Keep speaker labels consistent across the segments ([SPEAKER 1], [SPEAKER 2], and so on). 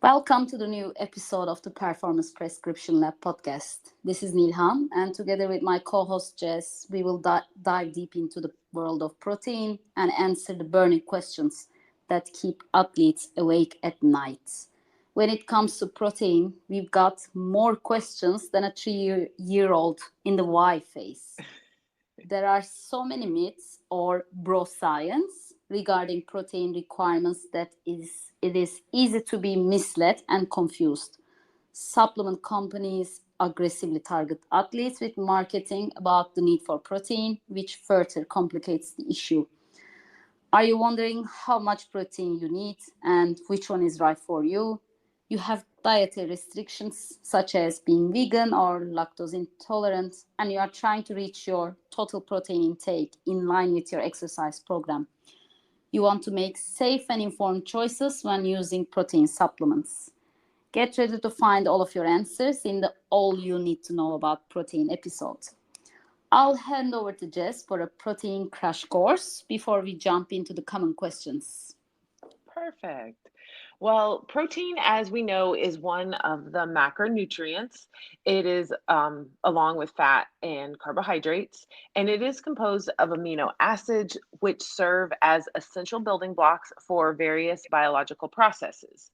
[SPEAKER 1] Welcome to the new episode of the Performance Prescription Lab podcast. This is Nilhan, and together with my co host Jess, we will dive deep into the world of protein and answer the burning questions that keep athletes awake at night. When it comes to protein, we've got more questions than a 3 year old in the why phase. There are so many myths or bro science regarding protein requirements that it is easy to be misled and confused. Supplement companies aggressively target athletes with marketing about the need for protein, which further complicates the issue. Are you wondering how much protein you need and which one is right for you? You have dietary restrictions such as being vegan or lactose intolerant, and you are trying to reach your total protein intake in line with your exercise program. You want to make safe and informed choices when using protein supplements. Get ready to find all of your answers in the All You Need to Know About Protein episode. I'll hand over to Jess for a protein crash course before we jump into the common questions.
[SPEAKER 2] Perfect. Well, protein, as we know, is one of the macronutrients. It is along with fat and carbohydrates, and it is composed of amino acids, which serve as essential building blocks for various biological processes.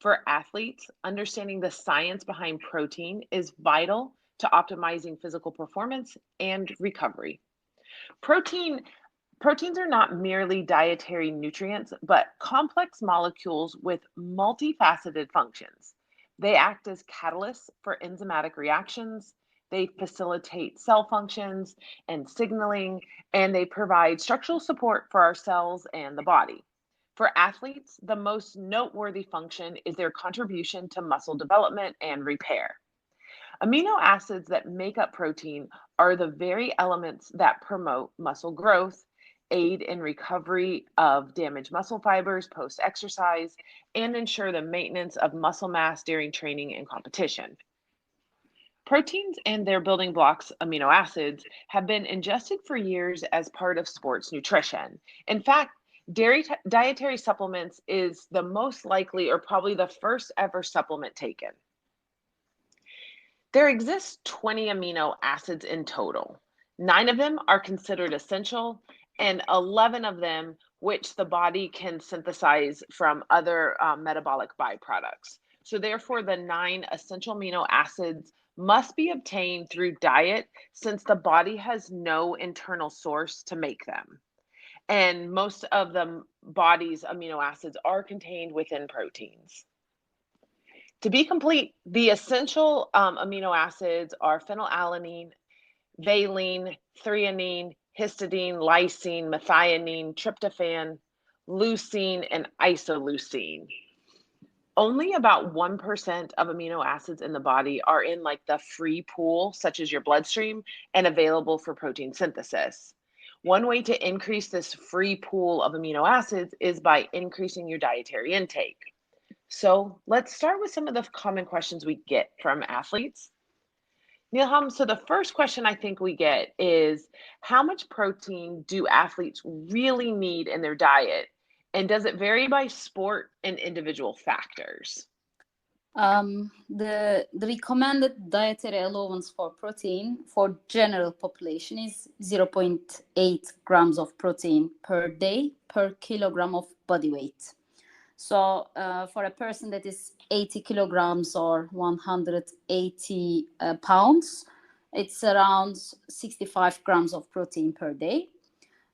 [SPEAKER 2] For athletes, understanding the science behind protein is vital to optimizing physical performance and recovery. Protein Proteins are not merely dietary nutrients, but complex molecules with multifaceted functions. They act as catalysts for enzymatic reactions, they facilitate cell functions and signaling, and they provide structural support for our cells and the body. For athletes, the most noteworthy function is their contribution to muscle development and repair. Amino acids that make up protein are the very elements that promote muscle growth, aid in recovery of damaged muscle fibers post exercise, and ensure the maintenance of muscle mass during training and competition. Proteins and their building blocks, amino acids, have been ingested for years as part of sports nutrition. In fact, dietary supplements is the most likely or probably the first ever supplement taken. There exist 20 amino acids in total. Nine of them are considered essential, and 11 of them, which the body can synthesize from other metabolic byproducts. So, therefore, the nine essential amino acids must be obtained through diet since the body has no internal source to make them. And most of the body's amino acids are contained within proteins. To be complete, the essential amino acids are phenylalanine, valine, threonine, histidine, lysine, methionine, tryptophan, leucine, and isoleucine. Only about 1% of amino acids in the body are in like the free pool, such as your bloodstream, and available for protein synthesis. One way to increase this free pool of amino acids is by increasing your dietary intake. So let's start with some of the common questions we get from athletes. Nilham, so the first question I think we get is how much protein do athletes really need in their diet? And does it vary by sport and individual factors?
[SPEAKER 1] The recommended dietary allowance for protein for general population is zero point 0.8 grams of protein per day per kilogram of body weight. So for a person that is 80 kilograms or 180 pounds, it's around 65 grams of protein per day.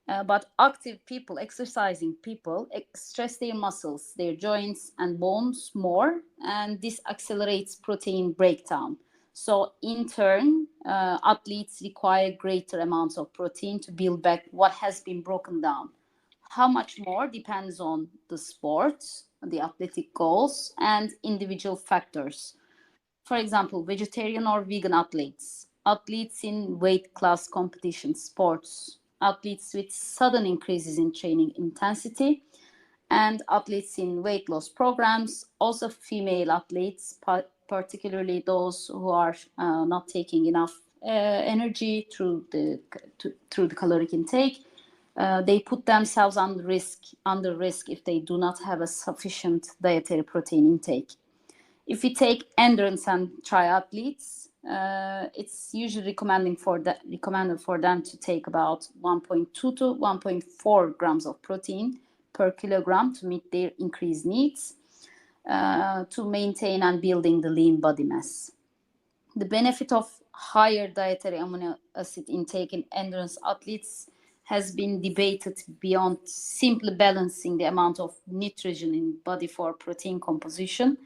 [SPEAKER 1] But active people, exercising people, stress their muscles, their joints and bones more, and this accelerates protein breakdown. So in turn, athletes require greater amounts of protein to build back what has been broken down. How much more depends on the sport, the athletic goals, and individual factors. For example, vegetarian or vegan athletes, athletes in weight class competition sports, athletes with sudden increases in training intensity, and athletes in weight loss programs, also female athletes, particularly those who are not taking enough energy through the caloric intake. They put themselves under risk if they do not have a sufficient dietary protein intake. If we take endurance and triathletes, it's usually recommended for them to take about 1.2 to 1.4 grams of protein per kilogram to meet their increased needs to maintain and building the lean body mass. The benefit of higher dietary amino acid intake in endurance athletes has been debated beyond simply balancing the amount of nitrogen in body for protein composition.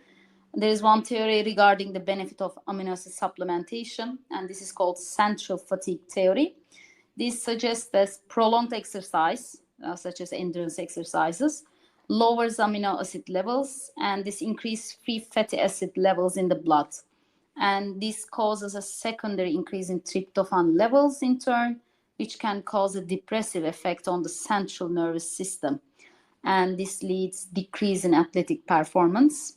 [SPEAKER 1] There is one theory regarding the benefit of amino acid supplementation, and this is called central fatigue theory. This suggests that prolonged exercise, such as endurance exercises, lowers amino acid levels, and this increases free fatty acid levels in the blood. And this causes a secondary increase in tryptophan levels in turn, which can cause a depressive effect on the central nervous system. And this leads decrease in athletic performance.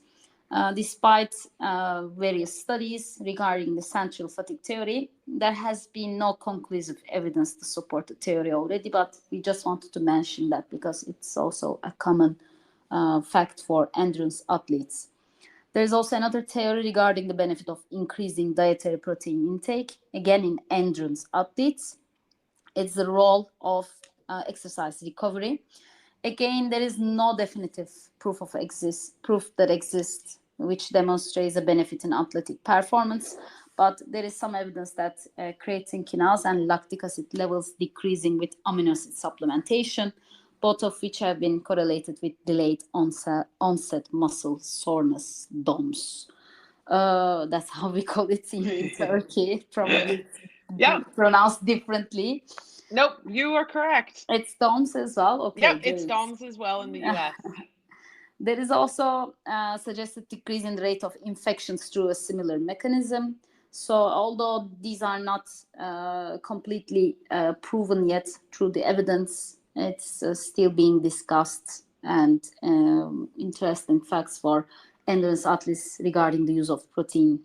[SPEAKER 1] Despite various studies regarding the central fatigue theory, there has been no conclusive evidence to support the theory already, but we just wanted to mention that because it's also a common fact for endurance athletes. There is also another theory regarding the benefit of increasing dietary protein intake, again in endurance athletes. It's the role of exercise recovery. Again, there is no definitive proof that exists which demonstrates a benefit in athletic performance, but there is some evidence that creatine kinase and lactic acid levels decreasing with amino acid supplementation, both of which have been correlated with delayed onset muscle soreness, DOMS. That's how we call it here in Turkey. Probably
[SPEAKER 2] Yeah.
[SPEAKER 1] pronounced differently.
[SPEAKER 2] Nope, you are correct.
[SPEAKER 1] It's DOMS as well. Okay,
[SPEAKER 2] Yep, it's
[SPEAKER 1] great.
[SPEAKER 2] DOMS as well in the US.
[SPEAKER 1] There is also a suggested decrease in the rate of infections through a similar mechanism. So, although these are not completely proven yet through the evidence, it's still being discussed and interesting facts for endurance athletes regarding the use of protein.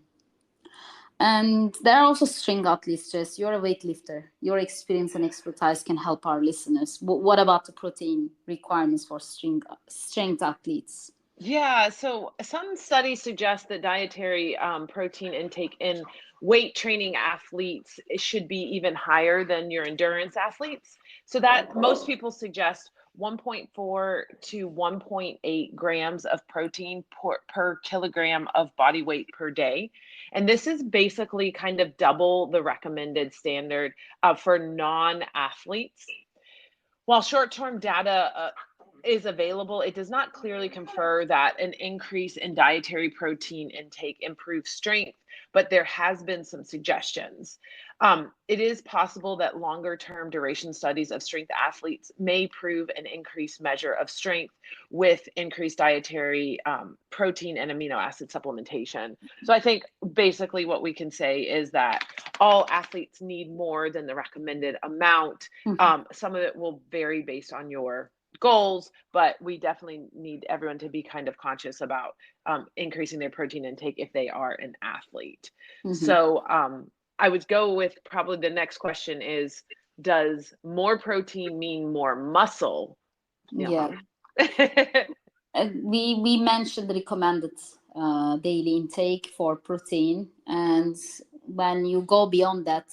[SPEAKER 1] And there are also string athletes, Jess. You're a weightlifter. Your experience and expertise can help our listeners. What about the protein requirements for strength athletes?
[SPEAKER 2] Yeah, so some studies suggest that dietary protein intake in weight training athletes should be even higher than your endurance athletes. So that most people suggest 1.4 to 1.8 grams of protein per kilogram of body weight per day. And this is basically kind of double the recommended standard for non-athletes. While short-term data is available, it does not clearly confer that an increase in dietary protein intake improves strength, but there has been some suggestions. It is possible that longer-term duration studies of strength athletes may prove an increased measure of strength with increased dietary protein and amino acid supplementation. So I think basically what we can say is that all athletes need more than the recommended amount. Some of it will vary based on your goals, but we definitely need everyone to be kind of conscious about increasing their protein intake if they are an athlete. So I would go with probably the next question is, does more protein mean more muscle?
[SPEAKER 1] Yeah. We mentioned the recommended daily intake for protein, and when you go beyond that,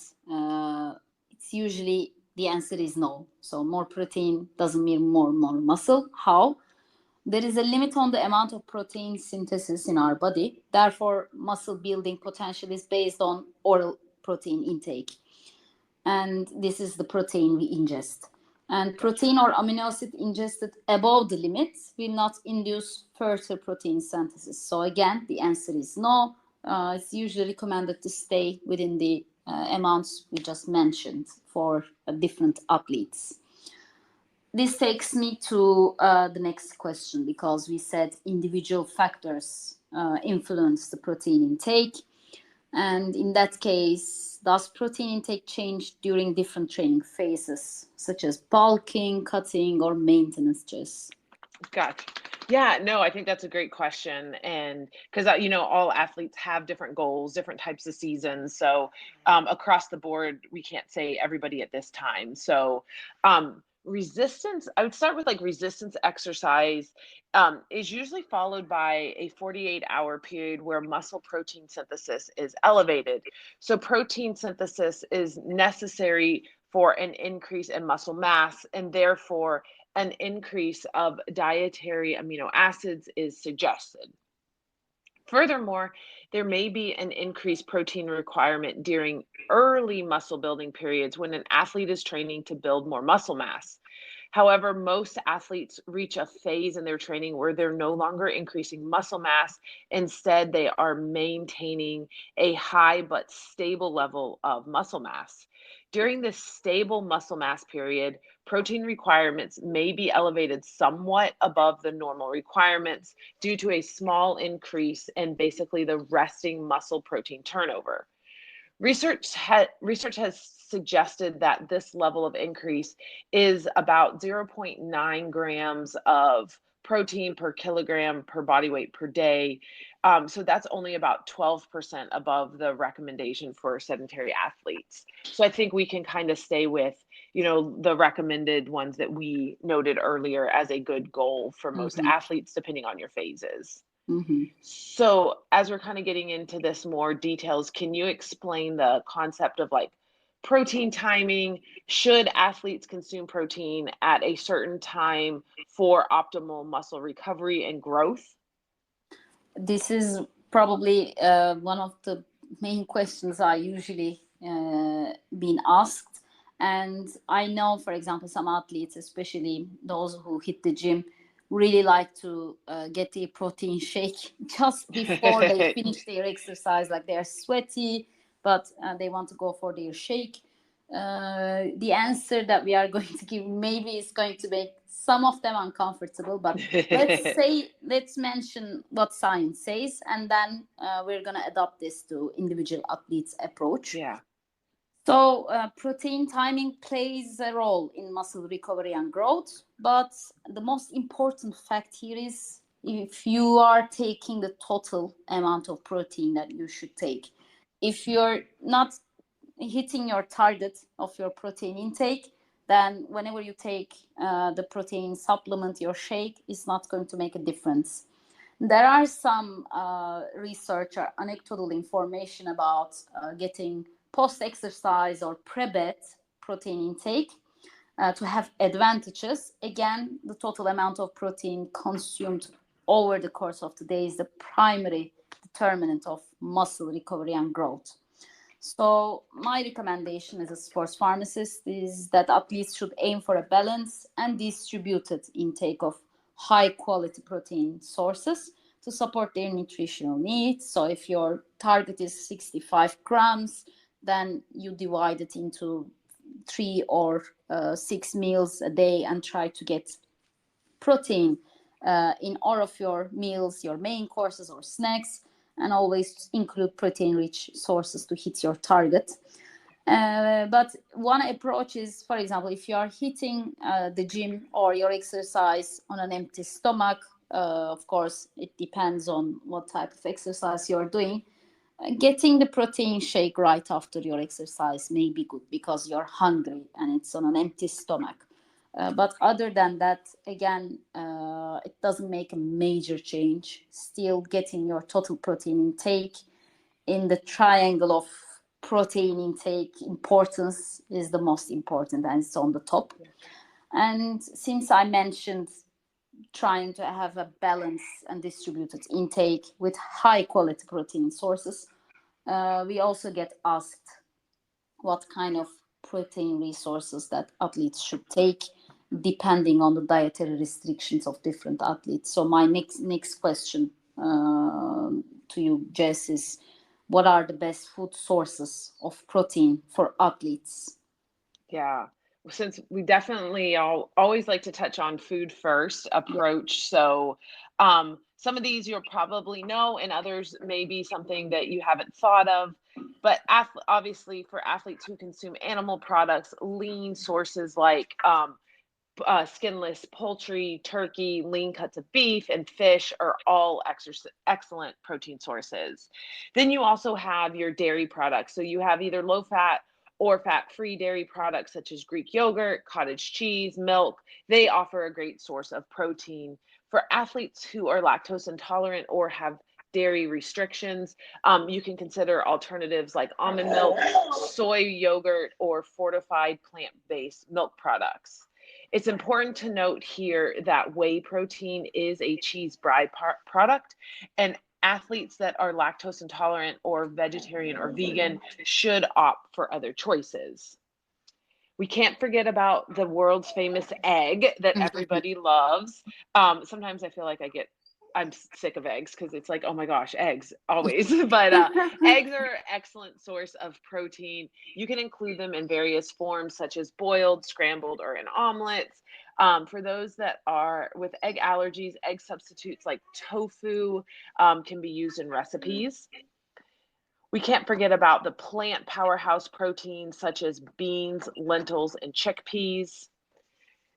[SPEAKER 1] it's usually the answer is no. So more protein doesn't mean more muscle. How? There is a limit on the amount of protein synthesis in our body. Therefore, muscle building potential is based on oral protein intake. And this is the protein we ingest. And protein or amino acid ingested above the limits will not induce further protein synthesis. So again, the answer is no. It's usually recommended to stay within the amounts we just mentioned for different athletes. This takes me to the next question, because we said individual factors influence the protein intake. And in that case, does protein intake change during different training phases, such as bulking, cutting, or maintenance, Jess?
[SPEAKER 2] Gotcha. Yeah, no, I think that's a great question. And because, all athletes have different goals, different types of seasons. So across the board, we can't say everybody at this time. So resistance, I would start with like resistance exercise is usually followed by a 48-hour period where muscle protein synthesis is elevated. So protein synthesis is necessary for an increase in muscle mass, and therefore an increase of dietary amino acids is suggested. Furthermore, there may be an increased protein requirement during early muscle building periods when an athlete is training to build more muscle mass. However, most athletes reach a phase in their training where they're no longer increasing muscle mass. Instead, they are maintaining a high but stable level of muscle mass. During this stable muscle mass period, protein requirements may be elevated somewhat above the normal requirements due to a small increase in basically the resting muscle protein turnover. Research has suggested that this level of increase is about zero point 0.9 grams of protein per kilogram per body weight per day. So that's only about 12% above the recommendation for sedentary athletes. So I think we can kind of stay with, the recommended ones that we noted earlier as a good goal for most
[SPEAKER 1] Mm-hmm.
[SPEAKER 2] athletes, depending on your phases.
[SPEAKER 1] Mm-hmm.
[SPEAKER 2] So, as we're kind of getting into this more details, can you explain the concept of like protein timing? Should athletes consume protein at a certain time for optimal muscle recovery and growth?
[SPEAKER 1] This is probably one of the main questions I usually been asked. And I know, for example, some athletes, especially those who hit the gym, really like to get a protein shake just before they finish their exercise. Like they're sweaty, but they want to go for their shake. The answer that we are going to give maybe is going to make some of them uncomfortable, but let's mention what science says, and then we're going to adopt this to individual athletes approach.
[SPEAKER 2] Yeah.
[SPEAKER 1] So protein timing plays a role in muscle recovery and growth, but the most important fact here is if you are taking the total amount of protein that you should take. If you're not hitting your target of your protein intake, then whenever you take the protein supplement, your shake is not going to make a difference. There are some research or anecdotal information about getting post-exercise or pre-bed protein intake to have advantages. Again, the total amount of protein consumed over the course of the day is the primary determinant of muscle recovery and growth. So my recommendation as a sports pharmacist is that athletes should aim for a balanced and distributed intake of high quality protein sources to support their nutritional needs. So if your target is 65 grams, then you divide it into 3 or 6 meals a day and try to get protein in all of your meals, your main courses or snacks, and always include protein rich sources to hit your target. But one approach is, for example, if you are hitting the gym or your exercise on an empty stomach, of course, it depends on what type of exercise you're doing. Getting the protein shake right after your exercise may be good because you're hungry and it's on an empty stomach. But other than that, again, it doesn't make a major change. Still getting your total protein intake in the triangle of protein intake importance is the most important, and it's on the top. And since I mentioned trying to have a balanced and distributed intake with high quality protein sources, we also get asked what kind of protein resources that athletes should take depending on the dietary restrictions of different athletes. So my next question to you, Jess, is what are the best food sources of protein for athletes?
[SPEAKER 2] Yeah. Since we definitely always like to touch on food first
[SPEAKER 1] Yeah.
[SPEAKER 2] approach. So, some of these you'll probably know, and others may be something that you haven't thought of. But obviously, for athletes who consume animal products, lean sources like skinless poultry, turkey, lean cuts of beef, and fish are all excellent protein sources. Then you also have your dairy products. So you have either low fat or fat-free dairy products such as Greek yogurt, cottage cheese, milk. They offer a great source of protein. For athletes who are lactose intolerant or have dairy restrictions, you can consider alternatives like almond milk, soy yogurt, or fortified plant-based milk products. It's important to note here that whey protein is a cheese product, and athletes that are lactose intolerant or vegetarian or vegan should opt for other choices. We can't forget about the world's famous egg that everybody loves. Sometimes I feel like I'm sick of eggs because it's like, oh my gosh, eggs always. But eggs are an excellent source of protein. You can include them in various forms, such as boiled, scrambled, or in omelets. For those that are with egg allergies, egg substitutes like tofu can be used in recipes. We can't forget about the plant powerhouse proteins such as beans, lentils, and chickpeas.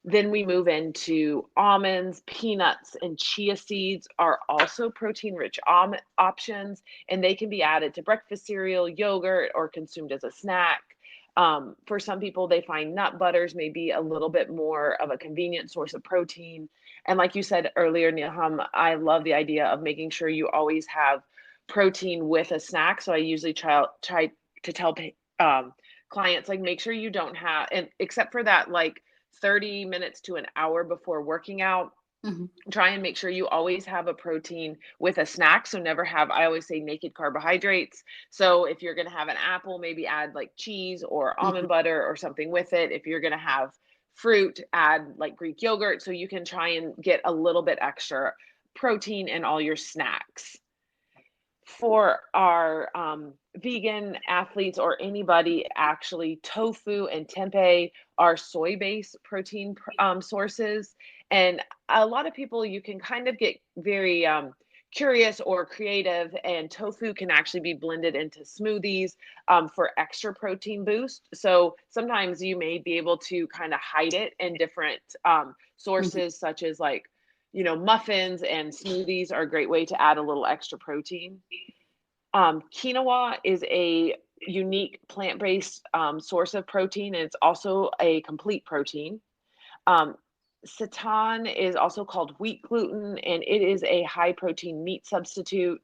[SPEAKER 2] Then we move into almonds, peanuts, and chia seeds are also protein-rich options, and they can be added to breakfast cereal, yogurt, or consumed as a snack. For some people, they find nut butters may be a little bit more of a convenient source of protein. And like you said earlier, Nilham, I love the idea of making sure you always have protein with a snack. So I usually try to tell clients, like, make sure you don't have, and except for that, like 30 minutes to an hour before working out,
[SPEAKER 1] Mhm.
[SPEAKER 2] try and make sure you always have a protein with a snack. So never have, I always say, naked carbohydrates. So if you're going to have an apple, maybe add like cheese or
[SPEAKER 1] Mhm.
[SPEAKER 2] almond butter or something with it. If you're going to have fruit, add like Greek yogurt. So you can try and get a little bit extra protein in all your snacks. For our vegan athletes or anybody, actually, tofu and tempeh are soy-based protein sources. And a lot of people, you can kind of get very curious or creative, and tofu can actually be blended into smoothies for extra protein boost. So sometimes you may be able to kind of hide it in different
[SPEAKER 1] Mhm.
[SPEAKER 2] sources, such as like, muffins and smoothies are a great way to add a little extra protein. Quinoa is a unique plant-based source of protein, and it's also a complete protein. Um, Seitan is also called wheat gluten, and it is a high protein meat substitute.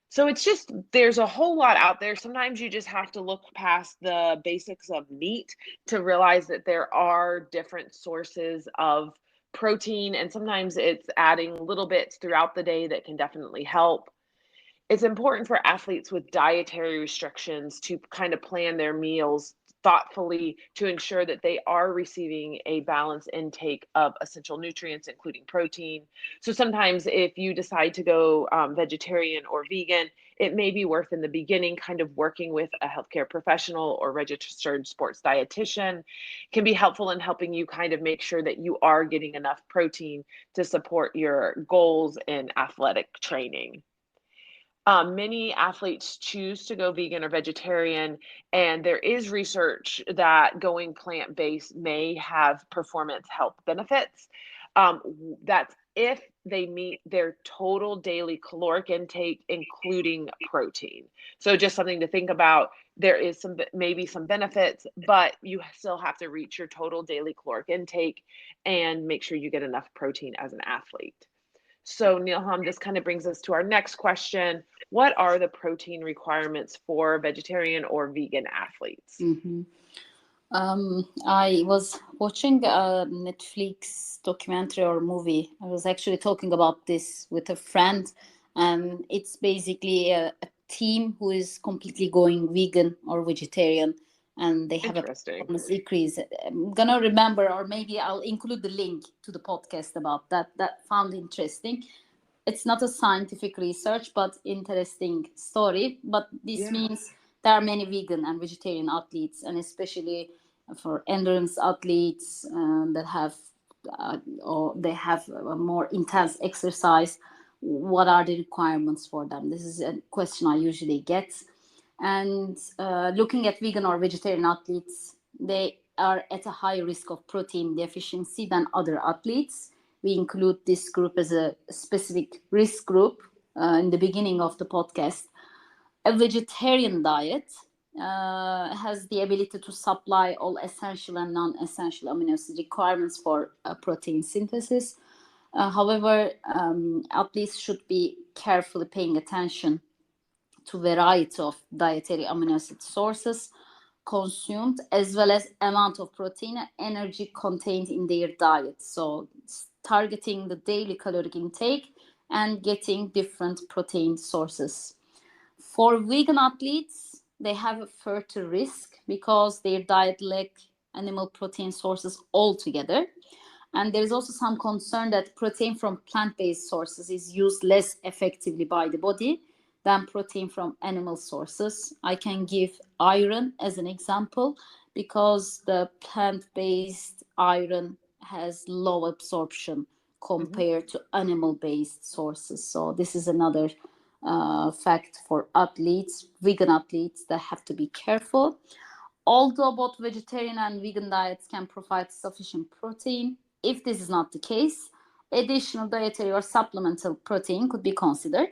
[SPEAKER 2] So it's just, there's a whole lot out there. Sometimes you just have to look past the basics of meat to realize that there are different sources of protein, and sometimes it's adding little bits throughout the day that can definitely help. It's important for athletes with dietary restrictions to kind of plan their meals thoughtfully to ensure that they are receiving a balanced intake of essential nutrients, including protein. So sometimes if you decide to go vegetarian or vegan, it may be worth in the beginning kind of working with a healthcare professional or registered sports dietitian can be helpful in helping you kind of make sure that you are getting enough protein to support your goals in athletic training. Many athletes choose to go vegan or vegetarian, and there is research that going plant based may have performance health benefits. That's if they meet their total daily caloric intake, including protein. So, just something to think about. There is maybe some benefits, but you still have to reach your total daily caloric intake and make sure you get enough protein as an athlete. So, Nilham, this kind of brings us to our next question. What are the protein requirements for vegetarian or vegan athletes?
[SPEAKER 1] Mhm. I was watching a Netflix documentary or movie. I was actually talking about this with a friend, and it's basically a team who is completely going vegan or vegetarian, and they have a
[SPEAKER 2] Interesting.
[SPEAKER 1] performance increase. I'm gonna remember, or maybe I'll include the link to the podcast about that. That found interesting. It's not a scientific research, but interesting story. But this
[SPEAKER 2] Yeah.
[SPEAKER 1] means there are many vegan and vegetarian athletes, and especially for endurance athletes that have or they have a more intense exercise. What are the requirements for them? This is a question I usually get. And looking at vegan or vegetarian athletes, they are at a higher risk of protein deficiency than other athletes. We include this group as a specific risk group in the beginning of the podcast. A vegetarian diet has the ability to supply all essential and non-essential amino acid requirements for protein synthesis. However, athletes should be carefully paying attention to variety of dietary amino acid sources consumed, as well as amount of protein and energy contained in their diet. So targeting the daily caloric intake and getting different protein sources. For vegan athletes, they have a further risk because their diet lack animal protein sources altogether. And there is also some concern that protein from plant-based sources is used less effectively by the body than protein from animal sources. I can give iron as an example because the plant-based iron has low absorption
[SPEAKER 2] Hmm.
[SPEAKER 1] compared to animal-based sources. So this is another fact for athletes, vegan athletes, that have to be careful. Although both vegetarian and vegan diets can provide sufficient protein, if this is not the case, additional dietary or supplemental protein could be considered.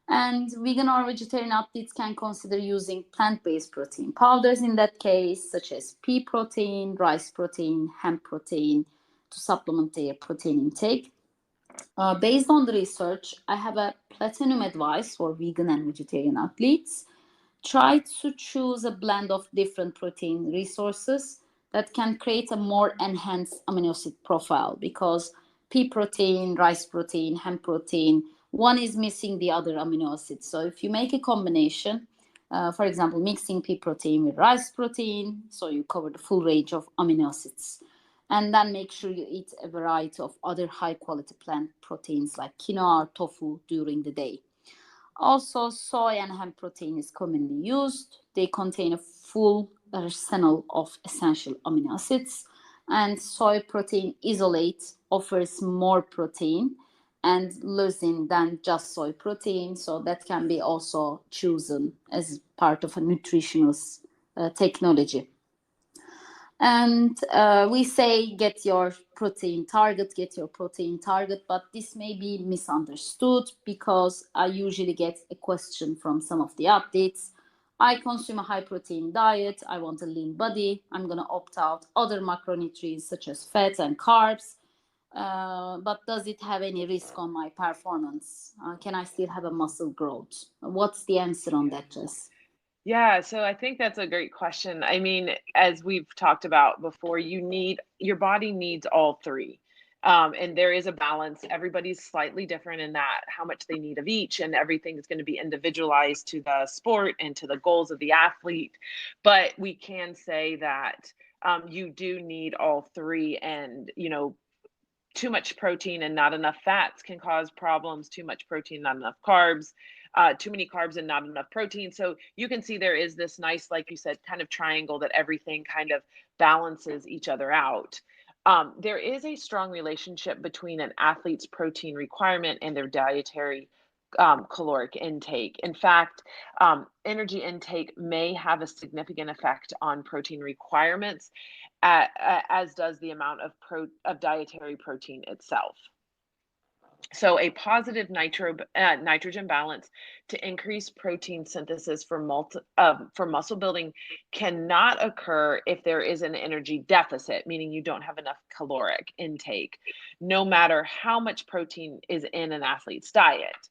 [SPEAKER 1] And vegan or vegetarian athletes can consider using plant based protein powders in that case, such as pea protein, rice protein, hemp protein, to supplement their protein intake. Based on the research, I have a platinum advice for vegan and vegetarian athletes. Try to choose a blend of different protein resources that can create a more enhanced amino acid profile, because pea protein, rice protein, hemp protein, one is missing the other amino acids. So if you make a combination, for example, mixing pea protein with rice protein, so you cover the full range of amino acids. And then make sure you eat a variety of other high quality plant proteins like quinoa or tofu during the day. Also, soy and hemp protein is commonly used. They contain a full arsenal of essential amino acids, and soy protein isolate offers more protein and leucine than just soy protein, so that can be also chosen as part of a nutritional technology. And we say get your protein target, but this may be misunderstood because I usually get a question from some of the athletes. I consume a high protein diet, I want a lean body, I'm going to opt out other macronutrients such as fats and carbs. But does it have any risk on my performance? Can I still have a muscle growth? What's the answer on that, Jess?
[SPEAKER 2] Yeah, so I think that's a great question. I mean, as we've talked about before, your body needs all three. And there is a balance. Everybody's slightly different in that how much they need of each, and everything is going to be individualized to the sport and to the goals of the athlete. But we can say that you do need all three, and too much protein and not enough fats can cause problems. Too much protein, not enough carbs, too many carbs and not enough protein. So you can see there is this nice, like you said, kind of triangle that everything kind of balances each other out. There is a strong relationship between an athlete's protein requirement and their dietary caloric intake. In fact, energy intake may have a significant effect on protein requirements, as does the amount of dietary protein itself. So a positive nitrogen balance to increase protein synthesis for muscle building cannot occur if there is an energy deficit, meaning you don't have enough caloric intake, no matter how much protein is in an athlete's diet.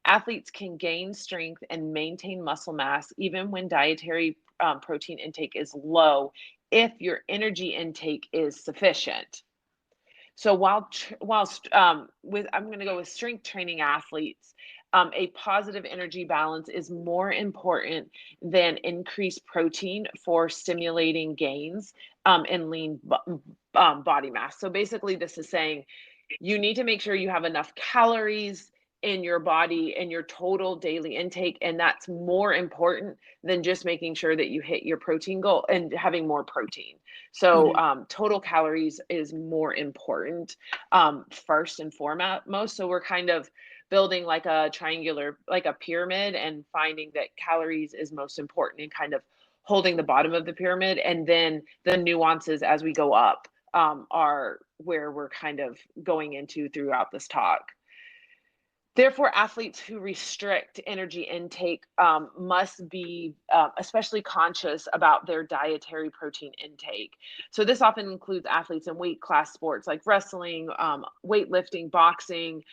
[SPEAKER 2] Athletes can gain strength and maintain muscle mass even when dietary protein intake is low if your energy intake is sufficient. So with I'm going to go with strength training athletes, a positive energy balance is more important than increased protein for stimulating gains in body mass. So basically, this is saying you need to make sure you have enough calories in your body and your total daily intake, and that's more important than just making sure that you hit your protein goal and having more protein. So
[SPEAKER 1] Mhm.
[SPEAKER 2] total calories is more important, first and foremost. So we're kind of building like a triangular, like a pyramid, and finding that calories is most important and kind of holding the bottom of the pyramid, and then the nuances as we go up are where we're kind of going into throughout this talk. Therefore, athletes who restrict energy intake must be especially conscious about their dietary protein intake. So, this often includes athletes in weight class sports like wrestling, weightlifting, boxing,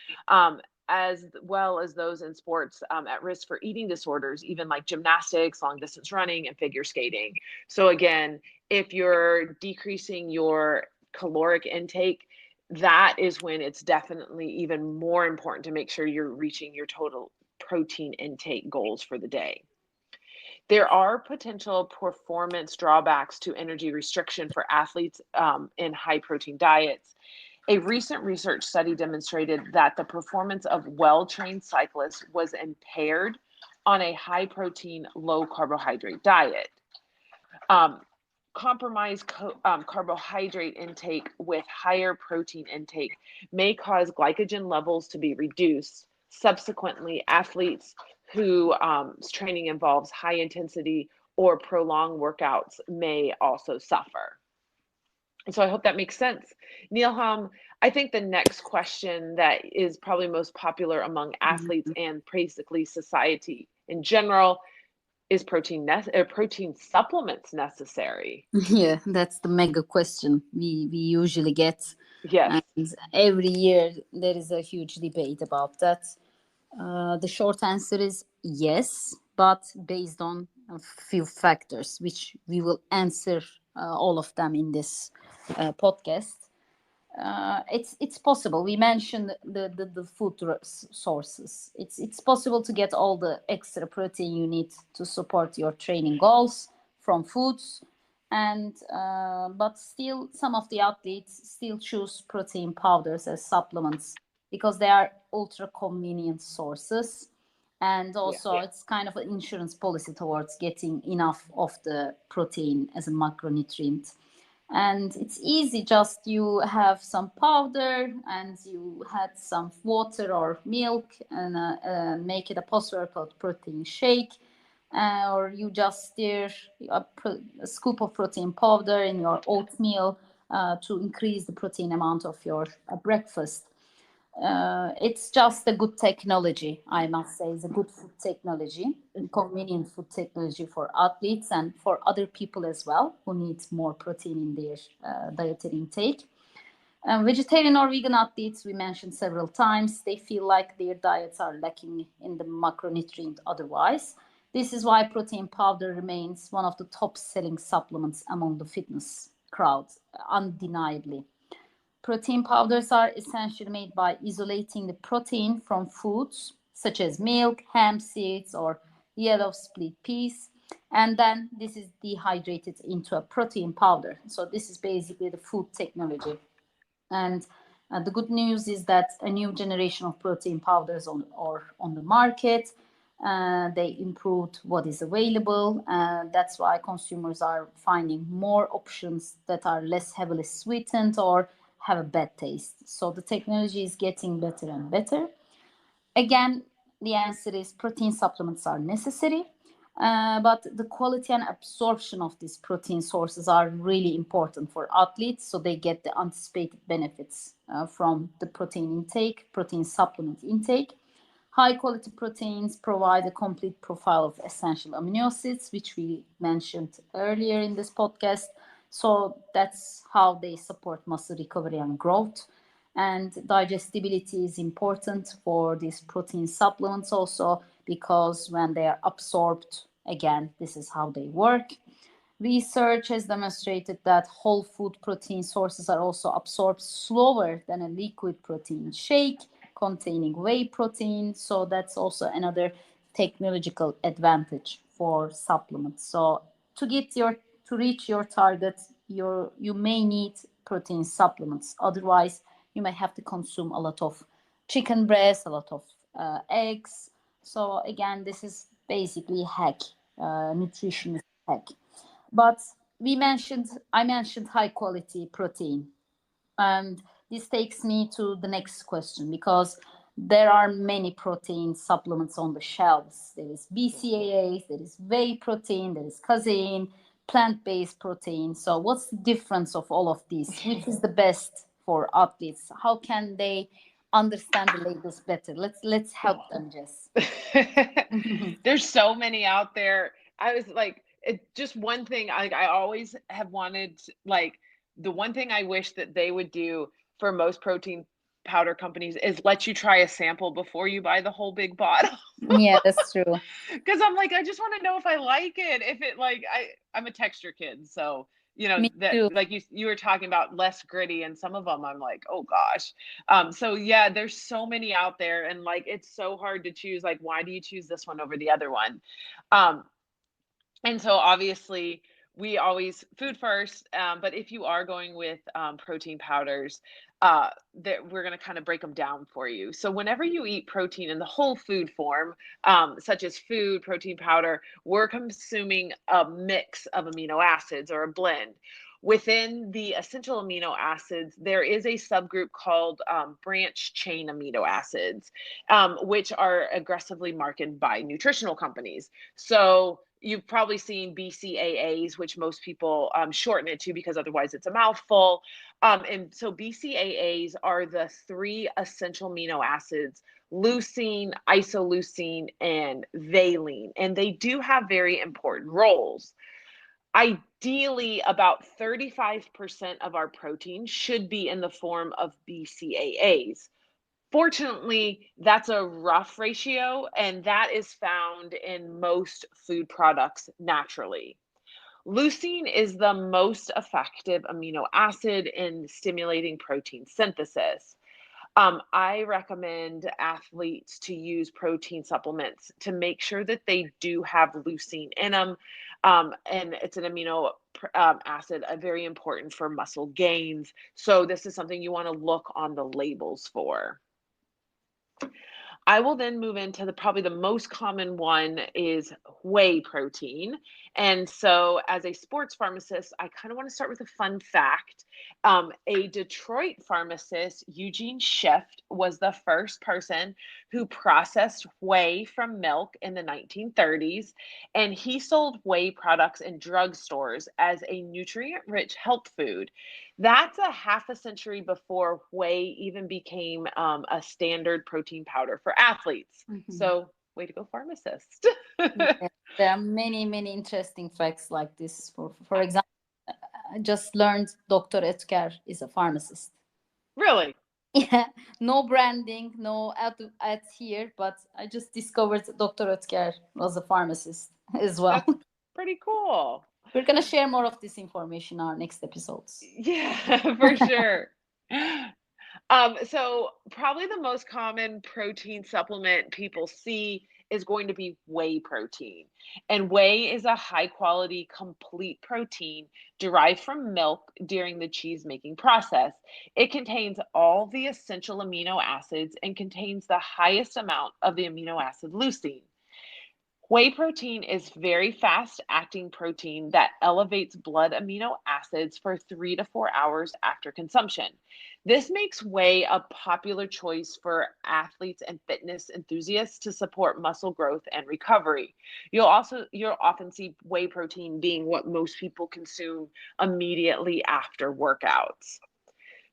[SPEAKER 2] as well as those in sports at risk for eating disorders, even like gymnastics, long distance running, and figure skating. So, again, if you're decreasing your caloric intake, that is when it's definitely even more important to make sure you're reaching your total protein intake goals for the day. There are potential performance drawbacks to energy restriction for athletes in high protein diets. A recent research study demonstrated that the performance of well trained cyclists was impaired on a high protein, low carbohydrate diet. Um, Compromised carbohydrate intake with higher protein intake may cause glycogen levels to be reduced. Subsequently, athletes who training involves high intensity or prolonged workouts may also suffer. And so I hope that makes sense. Neilham, I think the next question that is probably most popular among athletes and basically society in general is protein supplements necessary?
[SPEAKER 1] Yeah, that's the mega question we usually get,
[SPEAKER 2] Yes.
[SPEAKER 1] and every year there is a huge debate about that. The short answer is yes, but based on a few factors, which we will answer all of them in this podcast. It's possible. We mentioned the food sources. It's possible to get all the extra protein you need to support your training goals from foods, and but still some of the athletes still choose protein powders as supplements because they are ultra convenient sources, and
[SPEAKER 2] Yeah.
[SPEAKER 1] also it's kind of an insurance policy towards getting enough of the protein as a macronutrient. And it's easy, just you have some powder and you had some water or milk, and make it a post-workout protein shake, or you just stir a scoop of protein powder in your oatmeal to increase the protein amount of your breakfast. It's just a good technology, I must say. It's a good food technology, convenient food technology for athletes and for other people as well who need more protein in their dietary intake. Vegetarian or vegan athletes, we mentioned several times, they feel like their diets are lacking in the macronutrient otherwise. This is why protein powder remains one of the top selling supplements among the fitness crowd, undeniably. Protein powders are essentially made by isolating the protein from foods such as milk, hemp seeds, or yellow split peas. And then this is dehydrated into a protein powder. So, this is basically the food technology. And the good news is that a new generation of protein powders on the market. They improved what is available. That's why consumers are finding more options that are less heavily sweetened or have a bad taste. So the technology is getting better and better. Again, the answer is protein supplements are necessary, but the quality and absorption of these protein sources are really important for athletes, so they get the anticipated benefits from the protein intake, protein supplement intake. High quality proteins provide a complete profile of essential amino acids, which we mentioned earlier in this podcast. So that's how they support muscle recovery and growth. And digestibility is important for these protein supplements also, because when they are absorbed, again, this is how they work. Research has demonstrated that whole food protein sources are also absorbed slower than a liquid protein shake containing whey protein. So that's also another technological advantage for supplements. So to get your to reach your target, you may need protein supplements. Otherwise, you may have to consume a lot of chicken breast, a lot of eggs. So again, this is basically hack, nutrition hack. But I mentioned high quality protein. And this takes me to the next question, because there are many protein supplements on the shelves. There is BCAAs, there is whey protein, there is casein, plant based protein. So, what's the difference of all of these? Which is the best for athletes? How can they understand the labels better. Let's help them, Jess.
[SPEAKER 2] There's so many out there. I was like, just one thing I always have wanted, like, the one thing I wish that they would do for most protein powder companies is let you try a sample before you buy the whole big bottle.
[SPEAKER 1] Yeah, that's true.
[SPEAKER 2] Because I'm like, I just want to know if I like it. If it like I'm a texture kid, so
[SPEAKER 1] Me
[SPEAKER 2] that
[SPEAKER 1] too.
[SPEAKER 2] like you were talking about less gritty, and some of them I'm like, oh gosh. So yeah, there's so many out there, and like it's so hard to choose. Like, why do you choose this one over the other one? Um, and so obviously we always food first, but if you are going with protein powders, that we're going to kind of break them down for you. So whenever you eat protein in the whole food form, such as food, protein powder, we're consuming a mix of amino acids or a blend. Within the essential amino acids, there is a subgroup called branch chain amino acids, which are aggressively marketed by nutritional companies. So you've probably seen BCAAs, which most people shorten it to because otherwise it's a mouthful. And so BCAAs are the three essential amino acids: leucine, isoleucine, and valine. And they do have very important roles. Ideally, about 35% of our protein should be in the form of BCAAs. Fortunately, that's a rough ratio, and that is found in most food products naturally. Leucine is the most effective amino acid in stimulating protein synthesis. I recommend athletes to use protein supplements to make sure that they do have leucine in them. And it's an amino acid, very important for muscle gains. So, this is something you want to look on the labels for. I will then move into the probably the most common one is whey protein. And so, as a sports pharmacist, I kind of want to start with a fun fact. A Detroit pharmacist, Eugene Shift, was the first person who processed whey from milk in the 1930s. And he sold whey products in drugstores as a nutrient rich health food. That's a half a century before whey even became a standard protein powder for athletes.
[SPEAKER 1] Mhm.
[SPEAKER 2] So, way to go, pharmacist.
[SPEAKER 1] Yeah, there are many, many interesting facts like this. For example, I just learned Dr. Etker is a pharmacist.
[SPEAKER 2] Really?
[SPEAKER 1] Yeah, no branding, no ad here, but I just discovered Dr. Etker was a pharmacist as well.
[SPEAKER 2] That's pretty cool.
[SPEAKER 1] We're gonna share more of this information in our next episodes.
[SPEAKER 2] Yeah, for sure. So probably the most common protein supplement people see is going to be whey protein. And whey is a high quality, complete protein derived from milk during the cheese making process. It contains all the essential amino acids and contains the highest amount of the amino acid leucine. Whey protein is very fast acting protein that elevates blood amino acids for 3 to 4 hours after consumption. This makes whey a popular choice for athletes and fitness enthusiasts to support muscle growth and recovery. You'll often see whey protein being what most people consume immediately after workouts.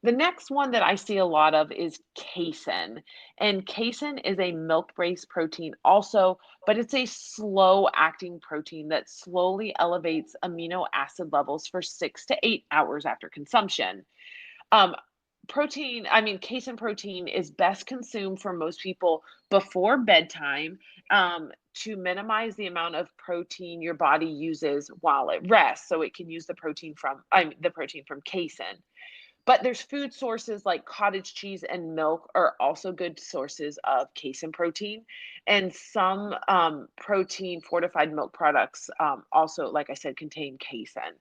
[SPEAKER 2] The next one that I see a lot of is casein. And casein is a milk based protein also, but it's a slow acting protein that slowly elevates amino acid levels for 6 to 8 hours after consumption. Um, Casein protein is best consumed for most people before bedtime, to minimize the amount of protein your body uses while it rests. So it can use the protein from casein. But there's food sources like cottage cheese and milk are also good sources of casein protein. And some protein fortified milk products also, like I said, contain casein.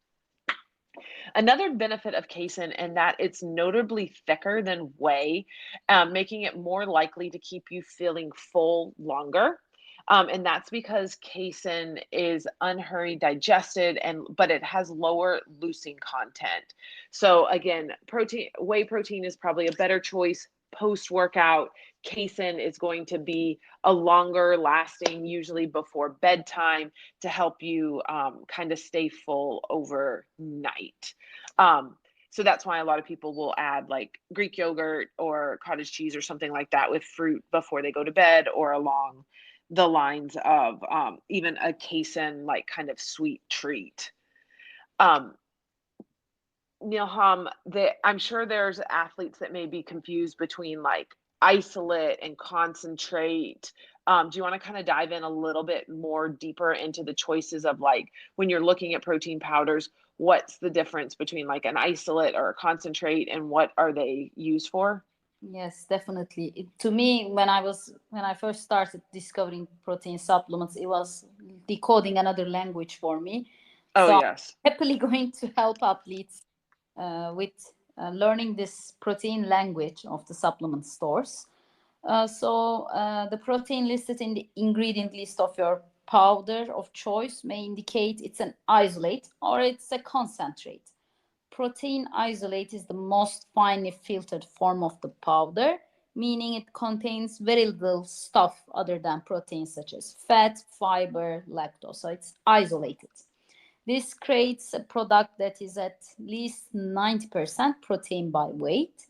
[SPEAKER 2] Another benefit of casein and that it's notably thicker than whey, making it more likely to keep you feeling full longer. And that's because casein is unhurried digested, and but it has lower leucine content. So again, whey protein is probably a better choice post workout. Casein is going to be a longer lasting, usually before bedtime, to help you kind of stay full overnight. Um, So that's why a lot of people will add like Greek yogurt or cottage cheese or something like that with fruit before they go to bed, or along the lines of even a casein like kind of sweet treat. Um, Nilham, I'm sure there's athletes that may be confused between like isolate and concentrate. Do you want to kind of dive in a little bit more deeper into the choices of like when you're looking at protein powders, what's the difference between like an isolate or a concentrate, and what are they used for?
[SPEAKER 1] Yes, definitely. To me, when I first started discovering protein supplements, it was decoding another language for me.
[SPEAKER 2] Oh,
[SPEAKER 1] So I'm
[SPEAKER 2] yes.
[SPEAKER 1] happily going to help athletes with learning this protein language of the supplement stores. The protein listed in the ingredient list of your powder of choice may indicate it's an isolate or it's a concentrate. Protein isolate is the most finely filtered form of the powder, meaning it contains very little stuff other than proteins such as fat, fiber, lactose. So it's isolated. This creates a product that is at least 90% protein by weight.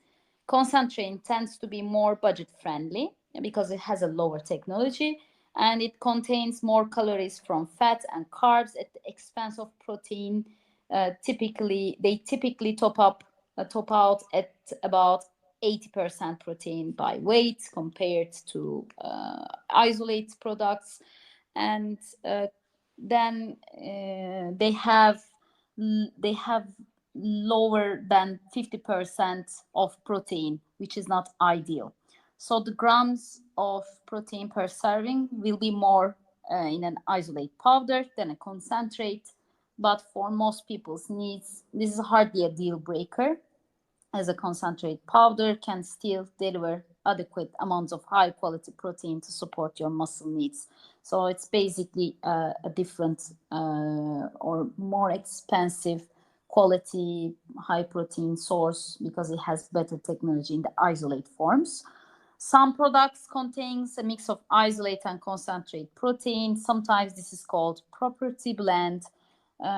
[SPEAKER 1] Concentrate tends to be more budget friendly because it has a lower technology and it contains more calories from fat and carbs at the expense of protein. They typically top out at about 80% protein by weight compared to isolate products, and then they have lower than 50% of protein, which is not ideal. So the grams of protein per serving will be more in an isolate powder than a concentrate, but for most people's needs, this is hardly a deal breaker, as a concentrate powder can still deliver adequate amounts of high quality protein to support your muscle needs. So it's basically a different or more expensive quality high protein source because it has better technology in the isolate forms. Some products contains a mix of isolate and concentrate protein. Sometimes this is called property blend.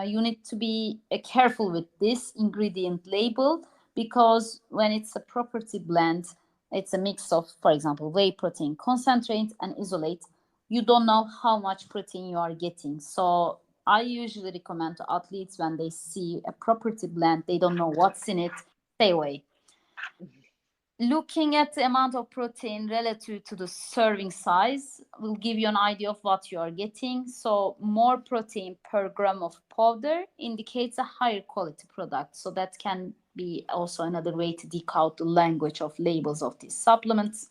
[SPEAKER 1] You need to be careful with this ingredient label because when it's a property blend, it's a mix of, for example, whey protein concentrate and isolate. You don't know how much protein you are getting. So I usually recommend to athletes when they see a property blend, they don't know what's in it, stay away. Looking at the amount of protein relative to the serving size will give you an idea of what you are getting. So more protein per gram of powder indicates a higher quality product. So that can be also another way to decode the language of labels of these supplements.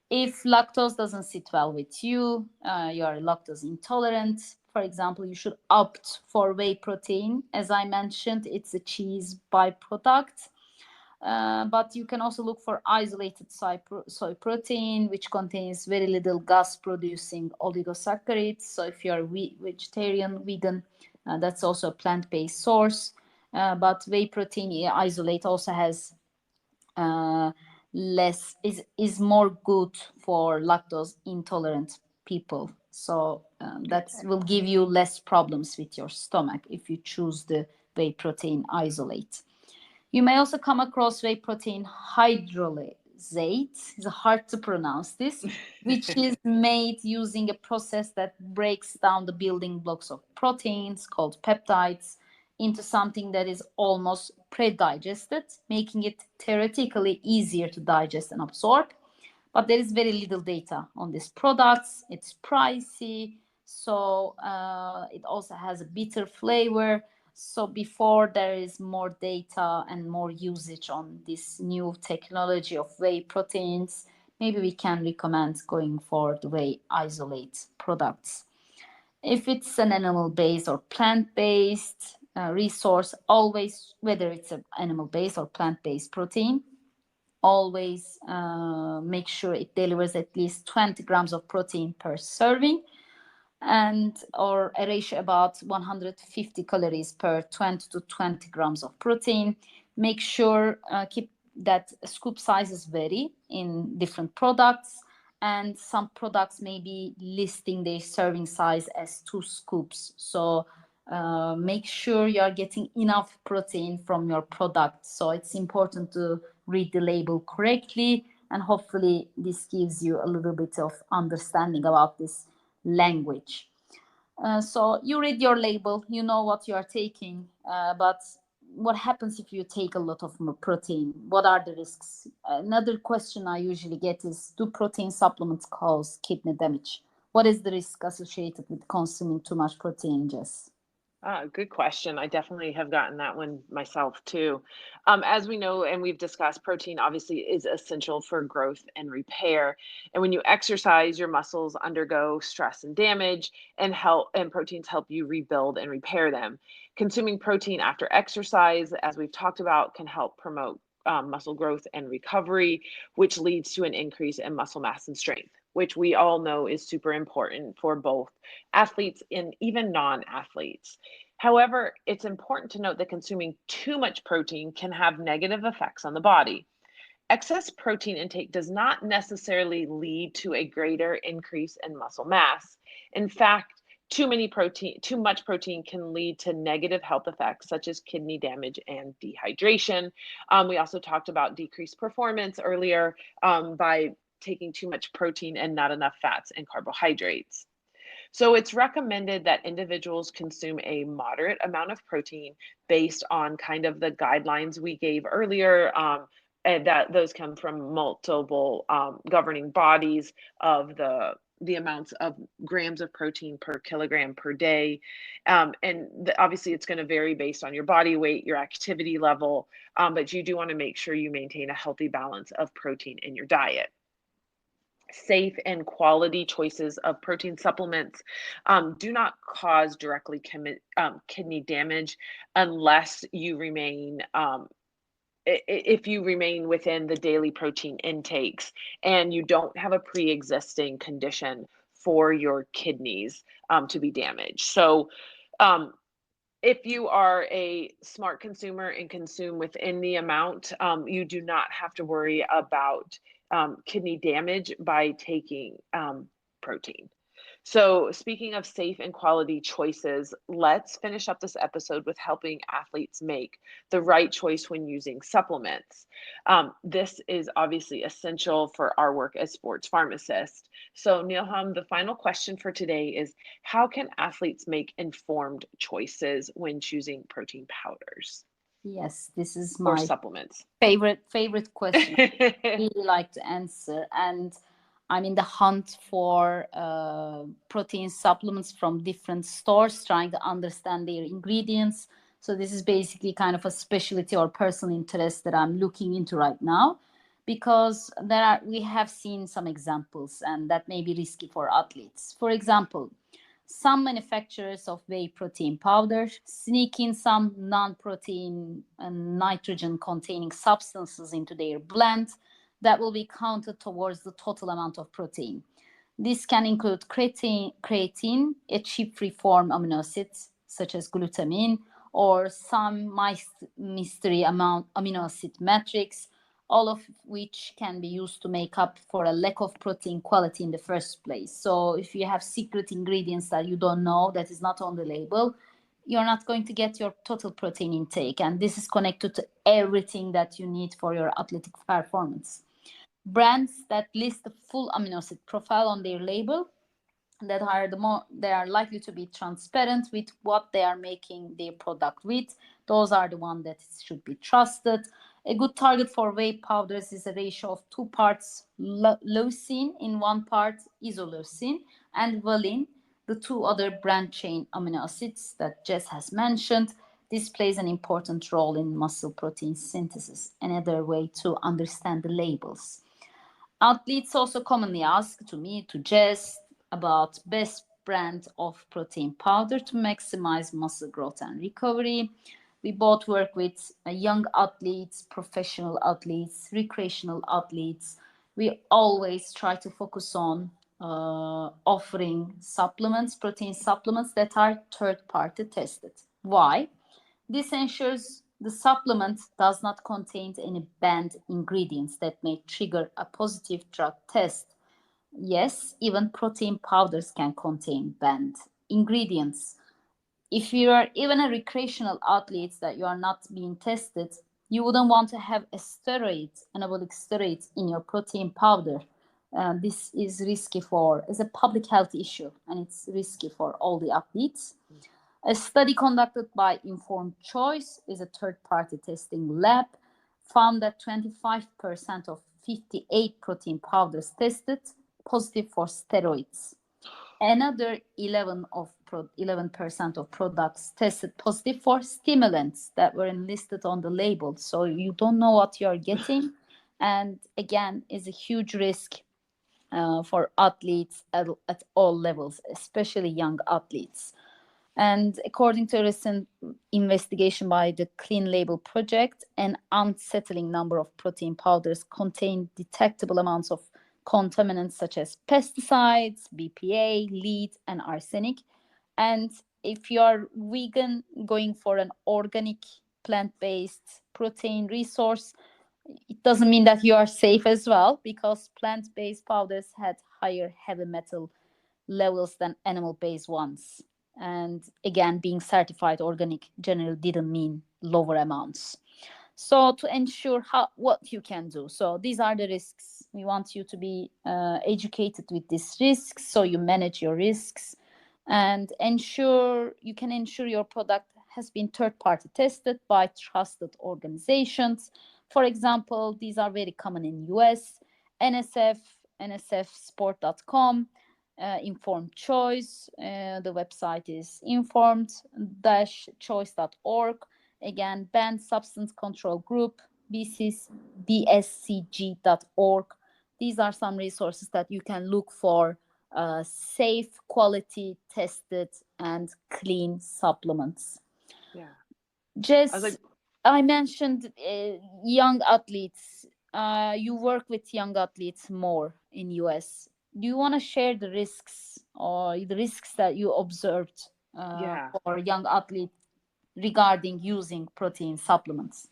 [SPEAKER 1] If lactose doesn't sit well with you, you are lactose intolerant, for example, you should opt for whey protein. As I mentioned, it's a cheese byproduct, but you can also look for isolated soy protein, which contains very little gas producing oligosaccharides. So if you're vegetarian, vegan, that's also a plant based source. But whey protein isolate also has uh, less is more good for lactose intolerant people. So that
[SPEAKER 2] Okay.
[SPEAKER 1] will give you less problems with your stomach if you choose the whey protein isolate. You may also come across whey protein hydrolysate. It's hard to pronounce this, which is made using a process that breaks down the building blocks of proteins called peptides into something that is almost pre-digested, making it theoretically easier to digest and absorb. But there is very little data on these products. It's pricey, so it also has a bitter flavor. So before there is more data and more usage on this new technology of whey proteins, maybe we can recommend going for the whey isolate products. If it's an animal based or plant based resource, always, whether it's an animal based or plant based protein, always make sure it delivers at least 20 grams of protein per serving, and or a ratio about 150 calories per 20 to 20 grams of protein. Make sure keep that scoop sizes vary in different products, and some products may be listing their serving size as 2 scoops. So Make sure you are getting enough protein from your product. So it's important to read the label correctly, and hopefully this gives you a little bit of understanding about this language. So you read your label, you know what you are taking, but what happens if you take a lot of protein? What are the risks? Another question I usually get is, do protein supplements cause kidney damage? What is the risk associated with consuming too much protein, Jess?
[SPEAKER 2] Good question. I definitely have gotten that one myself too. As we know and we've discussed, protein obviously is essential for growth and repair. And when you exercise, your muscles undergo stress and damage, and proteins help you rebuild and repair them. Consuming protein after exercise, as we've talked about, can help promote muscle growth and recovery, which leads to an increase in muscle mass and strength, which we all know is super important for both athletes and even non-athletes. However, it's important to note that consuming too much protein can have negative effects on the body. Excess protein intake does not necessarily lead to a greater increase in muscle mass. In fact, too much protein can lead to negative health effects such as kidney damage and dehydration. We also talked about decreased performance earlier by taking too much protein and not enough fats and carbohydrates. So it's recommended that individuals consume a moderate amount of protein based on kind of the guidelines we gave earlier. And that those come from multiple governing bodies of the amounts of grams of protein per kilogram per day. Obviously, it's going to vary based on your body weight, your activity level, but you do want to make sure you maintain a healthy balance of protein in your diet. Safe and quality choices of protein supplements do not cause kidney damage unless you remain if you remain within the daily protein intakes and you don't have a pre-existing condition for your kidneys to be damaged. So um, if you are a smart consumer and consume within the amount, you do not have to worry about kidney damage by taking protein. So, speaking of safe and quality choices, let's finish up this episode with helping athletes make the right choice when using supplements. This is obviously essential for our work as sports pharmacists. So, Nilham, the final question for today is, how can athletes make informed choices when choosing protein powders
[SPEAKER 1] Yes, this is
[SPEAKER 2] or
[SPEAKER 1] my
[SPEAKER 2] supplements?
[SPEAKER 1] favorite question. Really like to answer, and I'm in the hunt for protein supplements from different stores, trying to understand their ingredients. So this is basically kind of a specialty or personal interest that I'm looking into right now, because we have seen some examples, and that may be risky for athletes. For example, some manufacturers of whey protein powder sneak in some non-protein and nitrogen containing substances into their blend that will be counted towards the total amount of protein. This can include creatine, a chip-free form amino acids such as glutamine, or some mystery amount amino acid matrix, all of which can be used to make up for a lack of protein quality in the first place. So if you have secret ingredients that you don't know, that is not on the label, you're not going to get your total protein intake. And this is connected to everything that you need for your athletic performance. Brands that list the full amino acid profile on their label, that are they are likely to be transparent with what they are making their product with, those are the ones that should be trusted. A good target for whey powders is a ratio of 2 parts leucine in 1 part isoleucine and valine, the two other branch chain amino acids that Jess has mentioned. This plays an important role in muscle protein synthesis. Another way to understand the labels. Athletes also commonly ask to me to Jess about best brand of protein powder to maximize muscle growth and recovery. We both work with young athletes, professional athletes, recreational athletes. We always try to focus on offering supplements, protein supplements that are third party tested. Why? This ensures the supplement does not contain any banned ingredients that may trigger a positive drug test. Yes, even protein powders can contain banned ingredients. If you are even a recreational athlete that you are not being tested, you wouldn't want to have a steroid, anabolic steroids in your protein powder. This is risky for, it's a public health issue, and it's risky for all the athletes. A study conducted by Informed Choice is a third-party testing lab found that 25% of 58 protein powders tested positive for steroids. Another 11% of products tested positive for stimulants that were listed on the label. So you don't know what you're getting. And again, is a huge risk for athletes at all levels, especially young athletes. And according to a recent investigation by the Clean Label Project, an unsettling number of protein powders contain detectable amounts of contaminants such as pesticides, BPA, lead, and arsenic. And if you are vegan, going for an organic plant-based protein resource, it doesn't mean that you are safe as well, because plant-based powders had higher heavy metal levels than animal-based ones. And again, being certified organic generally didn't mean lower amounts. So to ensure what you can do, so these are the risks. We want you to be educated with these risks, so you manage your risks and ensure your product has been third party tested by trusted organizations. For example, these are very common in US: NSF, nsfsport.com, Informed Choice. The website is informed-choice.org. Again, Banned Substance Control Group, bscg.org. These are some resources that you can look for safe, quality, tested, and clean supplements.
[SPEAKER 2] Yeah. I was
[SPEAKER 1] Jess,
[SPEAKER 2] like,
[SPEAKER 1] I mentioned young athletes. You work with young athletes more in US. Do you want to share the risks or the risks that you observed
[SPEAKER 2] yeah.
[SPEAKER 1] for young athletes regarding using protein supplements?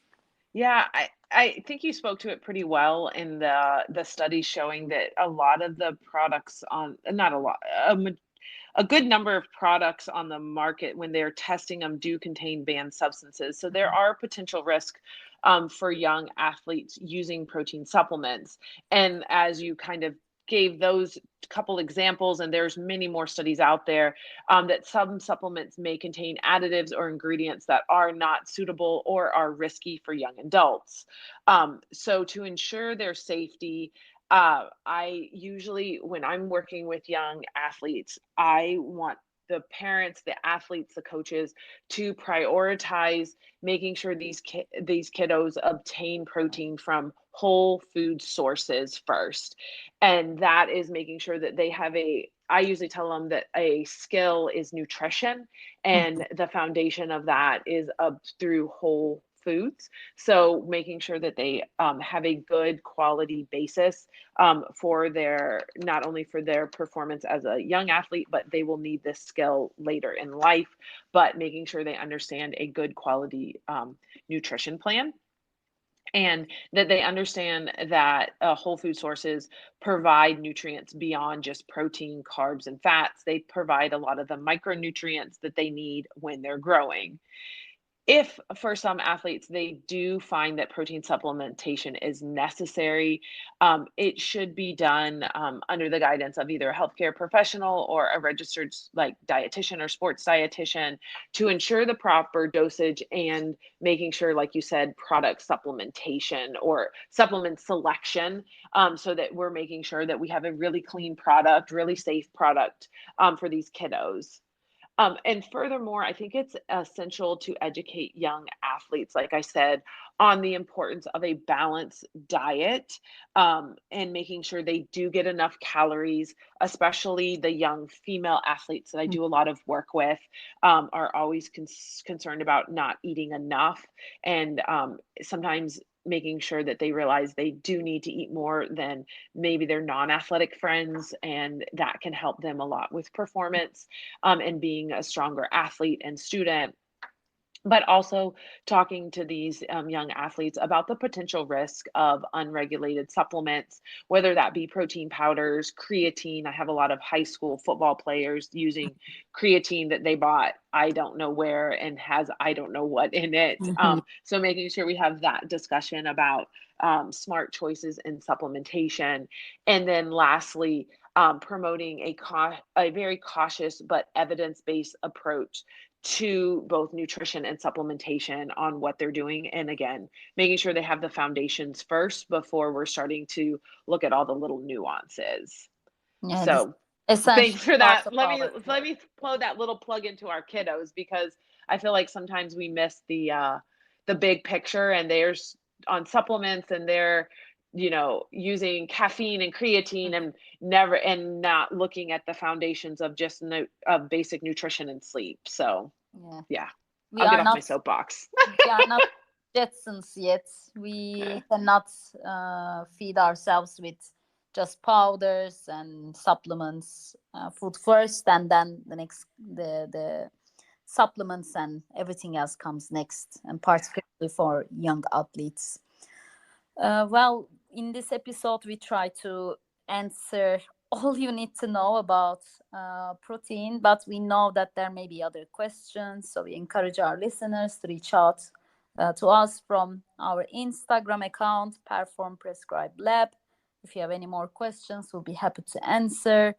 [SPEAKER 2] Yeah, I think you spoke to it pretty well in the study showing that a lot of the products on, not a lot, a good number of products on the market when they're testing them do contain banned substances. So there are potential risk for young athletes using protein supplements. And as you kind of gave those couple examples, and there's many more studies out there, that some supplements may contain additives or ingredients that are not suitable or are risky for young adults. So to ensure their safety, I usually, when I'm working with young athletes, I want the parents, the athletes, the coaches to prioritize making sure these kiddos obtain protein from whole food sources first. And that is making sure that they have a, I usually tell them that a skill is nutrition, and the foundation of that is up through whole foods. So making sure that they have a good quality basis for their, not only for their performance as a young athlete, but they will need this skill later in life, but making sure they understand a good quality nutrition plan, and that they understand that whole food sources provide nutrients beyond just protein, carbs, and fats. They provide a lot of the micronutrients that they need when they're growing. If for some athletes they do find that protein supplementation is necessary, it should be done under the guidance of either a healthcare professional or a registered like dietitian or sports dietitian, to ensure the proper dosage and making sure, like you said, product supplementation or supplement selection, so that we're making sure that we have a really clean product, really safe product for these kiddos. And furthermore, I think it's essential to educate young athletes, like I said, on the importance of a balanced diet, and making sure they do get enough calories, especially the young female athletes that I do a lot of work with, are always concerned about not eating enough. And sometimes making sure that they realize they do need to eat more than maybe their non-athletic friends, and that can help them a lot with performance, and being a stronger athlete and student. but also talking to these young athletes about the potential risk of unregulated supplements, whether that be protein powders, creatine. I have a lot of high school football players using creatine that they bought, I don't know where, and has I don't know what in it.
[SPEAKER 1] Mhm.
[SPEAKER 2] So making sure we have that discussion about smart choices in supplementation. And then lastly, promoting a very cautious but evidence-based approach to both nutrition and supplementation on what they're doing. And again, making sure they have the foundations first before we're starting to look at all the little nuances.
[SPEAKER 1] Yeah, this
[SPEAKER 2] So
[SPEAKER 1] essential
[SPEAKER 2] thanks for
[SPEAKER 1] part
[SPEAKER 2] that.
[SPEAKER 1] of
[SPEAKER 2] Let me
[SPEAKER 1] our
[SPEAKER 2] let
[SPEAKER 1] job.
[SPEAKER 2] me blow that little plug into our kiddos, because I feel like sometimes we miss the big picture, and there's on supplements, and they're using caffeine and creatine and never and not looking at the foundations of just of basic nutrition and sleep. So
[SPEAKER 1] Yeah,
[SPEAKER 2] yeah,
[SPEAKER 1] we
[SPEAKER 2] I'll get
[SPEAKER 1] are
[SPEAKER 2] off my
[SPEAKER 1] not
[SPEAKER 2] soapbox.
[SPEAKER 1] we are not Jetsons yet. We cannot feed ourselves with just powders and supplements. Food first, and then the supplements and everything else comes next, and particularly for young athletes. Well, in this episode, we try to answer all you need to know about protein, but we know that there may be other questions. So we encourage our listeners to reach out to us from our Instagram account, Perform Prescribe Lab. If you have any more questions, we'll be happy to answer.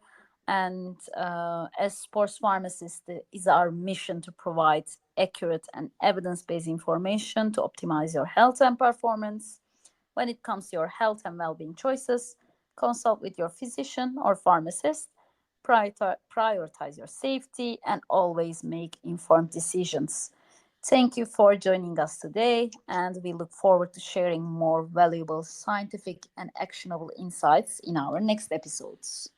[SPEAKER 1] And as sports pharmacists, it is our mission to provide accurate and evidence based information to optimize your health and performance. When it comes to your health and well being choices, consult with your physician or pharmacist, prioritize your safety, and always make informed decisions. Thank you for joining us today, and we look forward to sharing more valuable scientific and actionable insights in our next episodes.